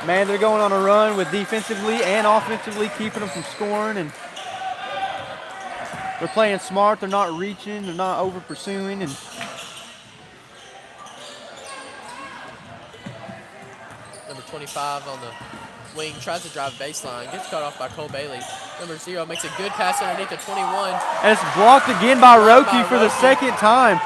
Man, they're going on a run with defensively and offensively, keeping them from scoring, and they're playing smart. They're not reaching. They're not over pursuing. And number 25 on the wing tries to drive baseline. Gets cut off by Cole Bailey. Number 0 makes a good pass underneath the 21. And it's blocked again by Roki for the second time.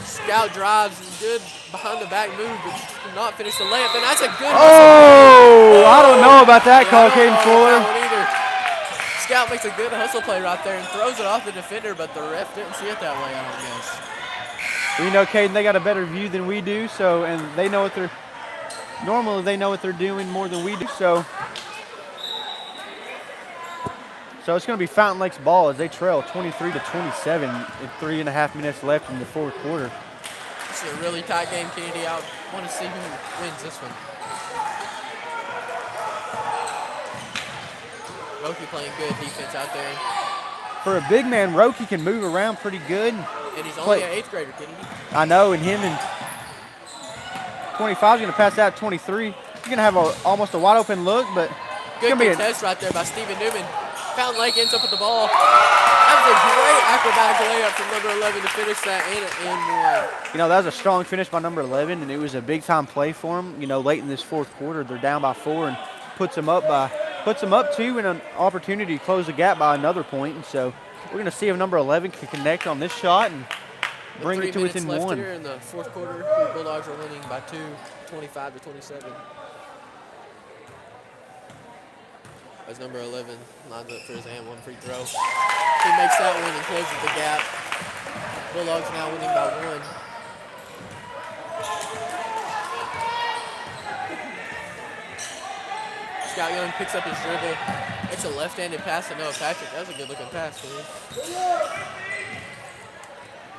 Scout drives, good behind the back move, but just could not finish the layup. And that's a good Oh, I don't know about that call, Caden Fuller. Scout makes a good hustle play right there and throws it off the defender, but the ref didn't see it that way, I don't guess. We know, Caden, they got a better view than we do, so, and they know what they're, normally they know what they're doing more than we do, so it's going to be Fountain Lake's ball as they trail 23-27 with 3.5 minutes left in the 4th quarter. This is a really tight game, Kennedy. I want to see who wins this one. Roki playing good defense out there. For a big man, Roki can move around pretty good. And he's only an 8th grader, Kennedy. I know, and him and 25 is going to pass out 23. He's going to have almost a wide open look, but good contest right there by Stephen Newman. Fountain Lake ends up with the ball. That was a great acrobatic layup from number 11 to finish that and one. You know, that was a strong finish by number 11, and it was a big-time play for them. You know, late in this 4th quarter, they're down by 4 and puts them up 2 and an opportunity to close the gap by another point. And so we're going to see if number 11 can connect on this shot and bring it to within 1. 3 minutes left here in the 4th quarter. The Bulldogs are winning by 2, 25-27. As number 11 lines up for his and 1 free throw. He makes that one and closes the gap. Bulldogs now winning by 1. Scout Young picks up his dribble. Makes a left-handed pass to Noah Patrick. That was a good-looking pass, man.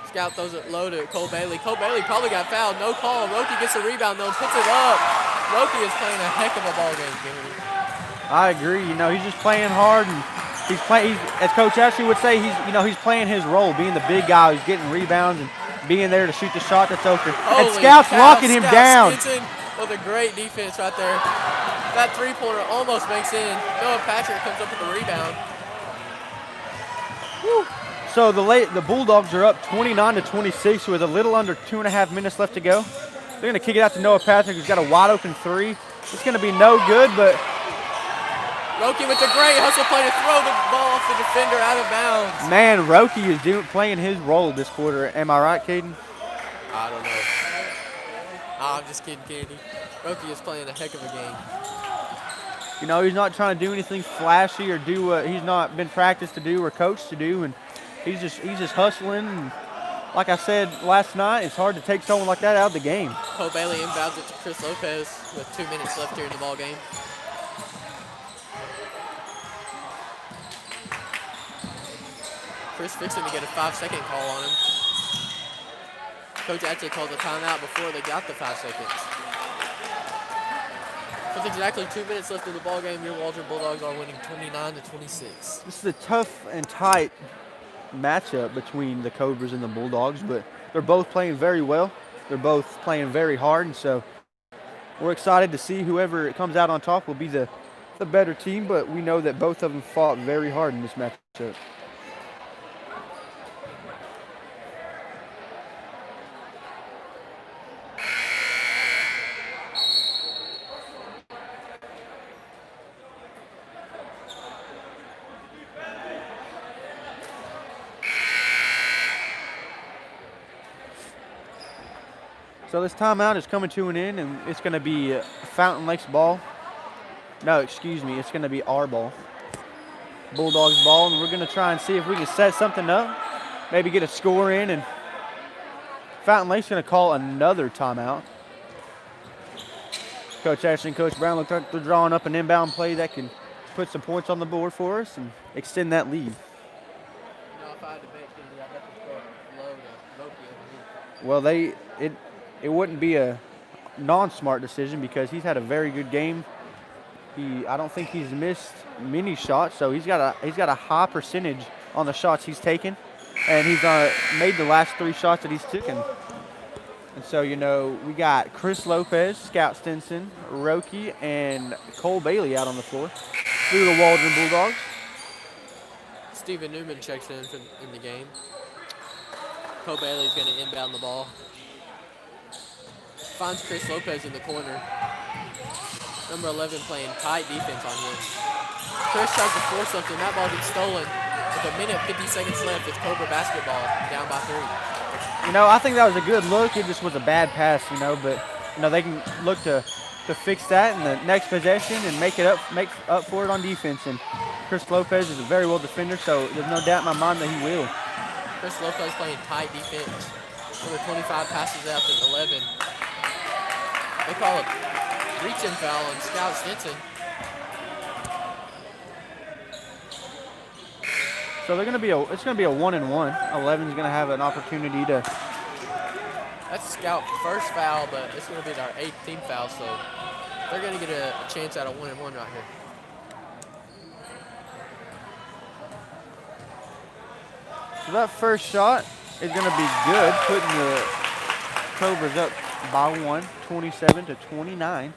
Scout throws it low to Cole Bailey. Cole Bailey probably got fouled. No call. Roki gets the rebound, though, and puts it up. Roki is playing a heck of a ball game, Kennedy. I agree. You know, he's just playing hard, and he's as Coach Ashley would say, he's playing his role, being the big guy who's getting rebounds and being there to shoot the shot that's open. Holy And Scout's cow, locking him Scout down. Stinson with a great defense right there. That three-pointer almost makes in. Noah Patrick comes up with the rebound. So the Bulldogs are up 29-26 with a little under 2.5 minutes left to go. They're going to kick it out to Noah Patrick, who's got a wide open three. It's going to be no good, but Roki with a great hustle play to throw the ball off the defender out of bounds. man, Roki is playing his role this quarter. Am I right, Caden? I don't know. I'm just kidding, Kennedy. Roki is playing a heck of a game. You know, he's not trying to do anything flashy or do what he's not been practiced to do or coached to do, and he's just hustling. And like I said last night, it's hard to take someone like that out of the game. Cole Bailey inbounds it to Chris Lopez with 2 minutes left here in the ball game. Chris fixing to get a 5-second call on him. Coach actually called a timeout before they got the 5 seconds. With exactly 2 minutes left in the ball game, your Waldron Bulldogs are winning 29-26. This is a tough and tight matchup between the Cobras and the Bulldogs, but they're both playing very well. They're both playing very hard, and so we're excited to see whoever comes out on top will be the better team, but we know that both of them fought very hard in this matchup. So this timeout is coming to an end, and it's going to be Fountain Lake's ball. No, excuse me, it's going to be our ball. Bulldogs ball, and we're going to try and see if we can set something up, maybe get a score in, and Fountain Lake's going to call another timeout. Coach Ashley and Coach Brown look like they're drawing up an inbound play that can put some points on the board for us and extend that lead. If I had to bet, I bet the score low to Roki. Well, it wouldn't be a non-smart decision because he's had a very good game. I don't think he's missed many shots, so he's got a high percentage on the shots he's taken, and he's made the last 3 shots that he's taken. And so, you know, we got Chris Lopez, Scout Stinson, Roki, and Cole Bailey out on the floor through the Waldron Bulldogs. Stephen Newman checks in the game. Cole Bailey's going to inbound the ball. Finds Chris Lopez in the corner. Number 11 playing tight defense on him. Chris tries to force something. That ball gets stolen. With 1 minute, 50 seconds left, it's Cobra basketball down by 3. You know, I think that was a good look. It just was a bad pass, you know, but, you know, they can look to fix that in the next possession and make up for it on defense. And Chris Lopez is a very well defender, so there's no doubt in my mind that he will. Chris Lopez playing tight defense. Number 25 passes out to 11. They call a reach-in foul on Scout Stinson. So it's going to be a 1-and-1. 11's going to have an opportunity to. That's Scout first foul, but it's going to be our 8th team foul, so they're going to get a chance at a 1-and-1 right here. So that first shot is going to be good, putting the Cobras up by 1, 27-29.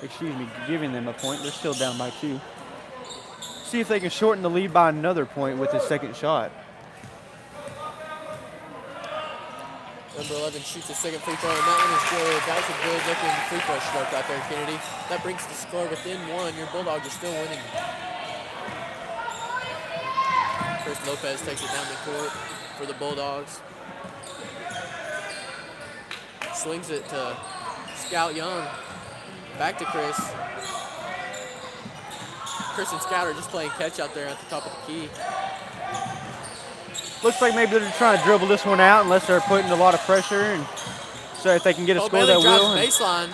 Excuse me, giving them a point. They're still down by 2. See if they can shorten the lead by another point with his second shot. Number 11 shoots a second free throw, and that one is good. That was a good looking free throw stroke right there, Kennedy. That brings the score within 1. Your Bulldogs are still winning. Chris Lopez takes it down the court for the Bulldogs. Swings it to Scout Young. Back to Chris. Chris and Scout are just playing catch out there at the top of the key. Looks like maybe they're just trying to dribble this one out unless they're putting a lot of pressure. And so if they can get a Cole score, Bailey they will. drives baseline.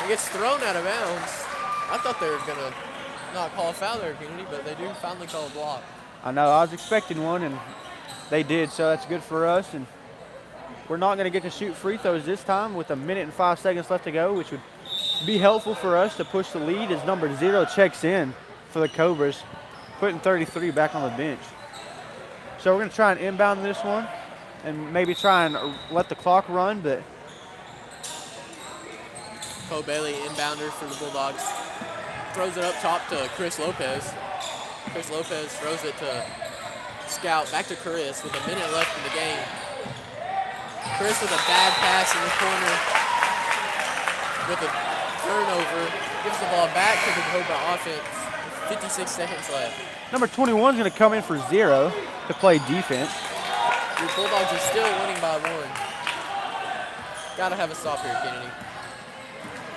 It gets thrown out of bounds. I thought they were going to not call a foul there, Kennedy, but they do finally call a block. I know. I was expecting one, and they did, so that's good for us. And we're not going to get to shoot free throws this time with 1 minute and 5 seconds left to go, which would be helpful for us to push the lead as number 0 checks in for the Cobras, putting 33 back on the bench. So we're going to try and inbound this one. and maybe try and let the clock run, but Cole Bailey, inbounder for the Bulldogs. Throws it up top to Chris Lopez. Chris Lopez throws it to Scout. Back to Chris with a minute left in the game. Chris with a bad pass in the corner with a turnover. Gives the ball back to the Cobra offense. 56 seconds left. number 21 is going to come in for 0 to play defense. The Bulldogs are still winning by 1. Gotta have a stop here, Kennedy.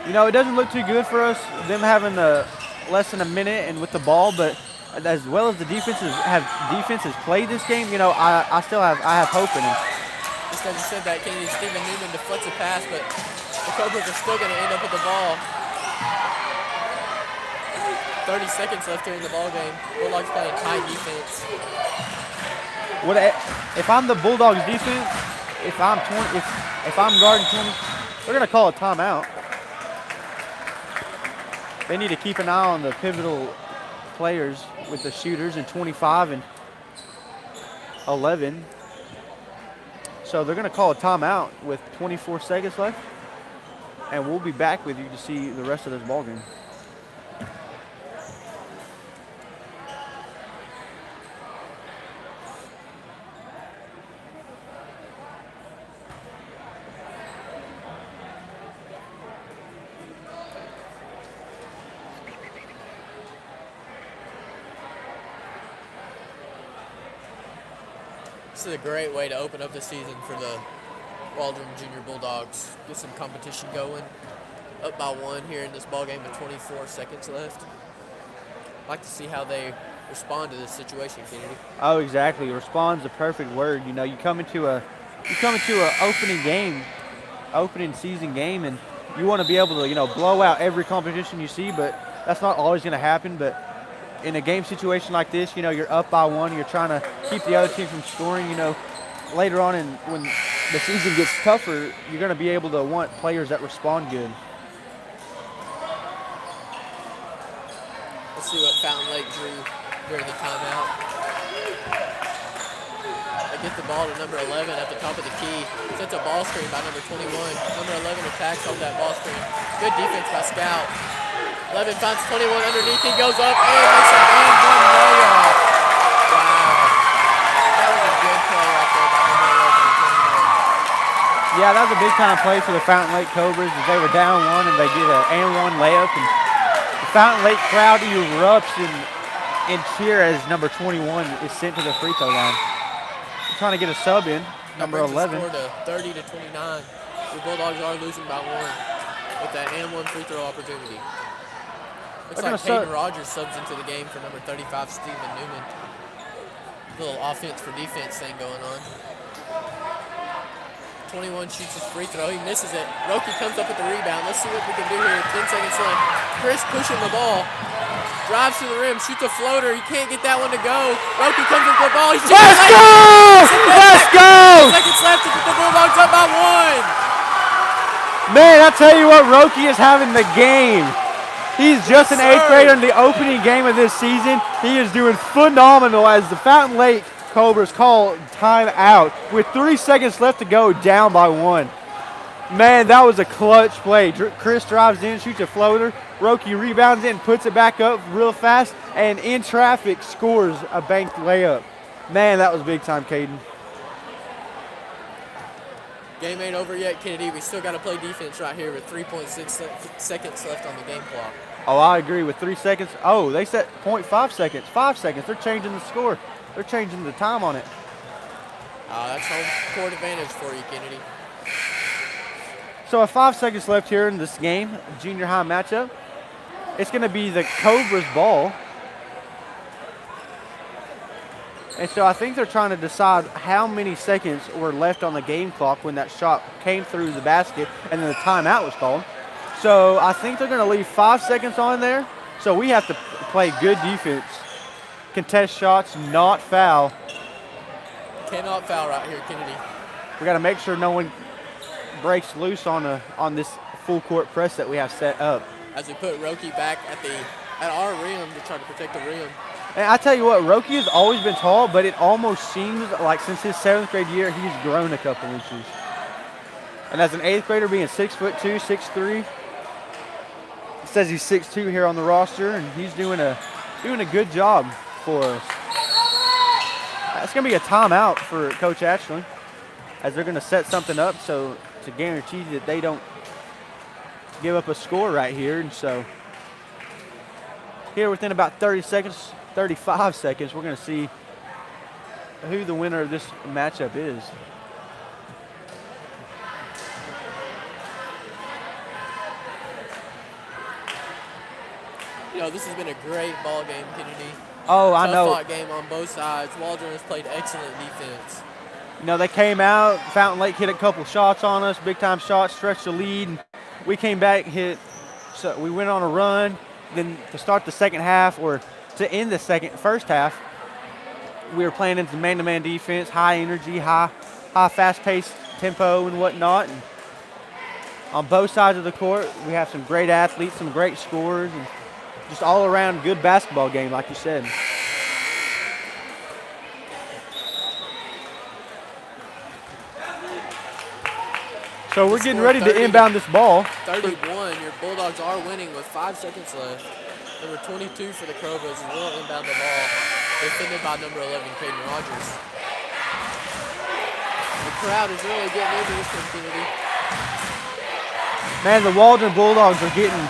You know, it doesn't look too good for us, them having less than a minute and with the ball, but as well as the defenses played this game, you know, I have hope in them. Just as you said that, Kennedy, Stephen Newman deflects a pass, but the Cobras are still going to end up with the ball. 30 seconds left here in the ball game. Bulldogs playing tight defense. If I'm the Bulldogs defense, if I'm guarding 20, they're going to call a timeout. They need to keep an eye on the pivotal players with the shooters in 25 and 11. So they're going to call a timeout with 24 seconds left, and we'll be back with you to see the rest of this ball game. This is a great way to open up the season for the Waldron Junior Bulldogs. Get some competition going. Up by 1 here in this ball game with 24 seconds left. Like to see how they respond to this situation, Kennedy. Oh, exactly. Respond's the perfect word. You know, you come into a opening season game, and you want to be able to, you know, blow out every competition you see, but that's not always going to happen. But in a game situation like this, you know, you're up by 1, you're trying to keep the other team from scoring. You know, later on when the season gets tougher, you're going to be able to want players that respond good. Let's see what Fountain Lake drew during the timeout. They get the ball to number 11 at the top of the key. Sets a ball screen by number 21. Number 11 attacks off that ball screen. Good defense by Scout. 11 finds 21 underneath. He goes up and makes an and one layup. Wow. That was a good play right there by number 11 and 21. Yeah, that was a big time play for the Fountain Lake Cobras. They were down 1 and they get an and 1 layup. And the Fountain Lake crowd erupts in cheer as number 21 is sent to the free throw line. They're trying to get a sub in, number 11. Score to 30 to 29. The Bulldogs are losing by 1 with that and 1 free throw opportunity. Looks like Peyton Rogers subs into the game for number 35, Stephen Newman. Little offense for defense thing going on. 21 shoots his free throw. He misses it. Roki comes up with the rebound. Let's see what we can do here. 10 seconds left. Chris pushing the ball. Drives to the rim. Shoots a floater. He can't get that one to go. Roki comes with the ball. Let's go! Let's go! 10 seconds left to put the Bulldogs up by 1. Man, I tell you what, Roki is having the game. He's just an 8th grader in the opening game of this season. He is doing phenomenal as the Fountain Lake Cobras call timeout with 3 seconds left to go, down by 1. Man, that was a clutch play. Chris drives in, shoots a floater. Roki rebounds in, puts it back up real fast, and in traffic scores a banked layup. Man, that was big time, Caden. Game ain't over yet, Kennedy. We still got to play defense right here with 3.6 seconds left on the game clock. Oh, I agree with 3 seconds. Oh, they set 0.5 seconds, 5 seconds. They're changing the score. They're changing the time on it. That's home court advantage for you, Kennedy. So 5 seconds left here in this game, junior high matchup. It's going to be the Cobras ball. And so I think they're trying to decide how many seconds were left on the game clock when that shot came through the basket and then the timeout was called. So I think they're going to leave 5 seconds on there. So we have to play good defense, contest shots, not foul. Cannot foul right here, Kennedy. We got to make sure no one breaks loose on this full court press that we have set up. As we put Roki back at our rim to try to protect the rim. And I tell you what, Roki has always been tall, but it almost seems like since his 7th grade year, he's grown a couple inches. And as an 8th grader, being 6'2", 6'3", it says he's 6'2" here on the roster, and he's doing a good job for us. That's gonna be a timeout for Coach Ashley, as they're gonna set something up so to guarantee that they don't give up a score right here. And so here within about 35 seconds, we're gonna see who the winner of this matchup is. You know, this has been a great ball game, Kennedy. Oh, I know. Tough-fought game on both sides. Waldron has played excellent defense. You know, they came out, Fountain Lake hit a couple shots on us, big-time shots, stretched the lead. And we came back, so we went on a run. Then to start the second half, or to end the first half, we were playing into man-to-man defense, high energy, high fast-paced tempo and whatnot. And on both sides of the court, we have some great athletes, some great scorers, and just all around good basketball game, like you said. So we're getting ready to inbound this ball. 31, your Bulldogs are winning with 5 seconds left. Number 22 for the Crowboys will inbound the ball, defended by number 11, Caden Rogers. The crowd is really getting into this community. Man, the Waldron Bulldogs are getting.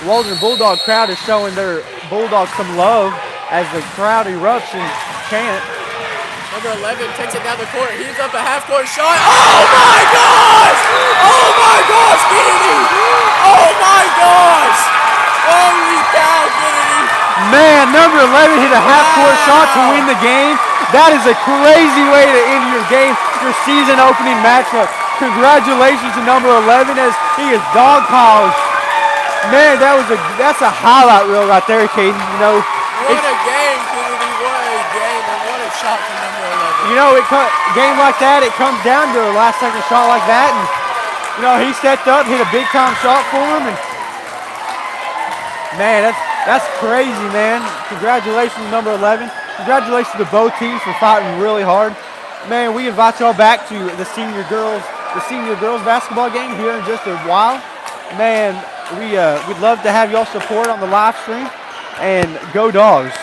The Waldron Bulldog crowd is showing their Bulldogs some love as the crowd erupts and chant. Number 11 takes it down the court. He's up a half-court shot. Oh, my gosh! Oh, my gosh, Kennedy! Oh, my gosh! Holy cow, Kennedy! Man, number 11 hit a half-court shot to win the game. That is a crazy way to end your game, your season-opening matchup. Congratulations to number 11 as he is dogpiled. Man, that's a highlight reel right there, Caden. You know, what a game, Kennedy! What a game, and what a shot from number 11. You know, game like that, it comes down to a last-second shot like that, and you know he stepped up, hit a big-time shot for him, and man, that's crazy, man. Congratulations, number 11. Congratulations to both teams for fighting really hard. Man, we invite y'all back to the senior girls basketball game here in just a while. Man, we'd love to have y'all support on the live stream, and go Dogs.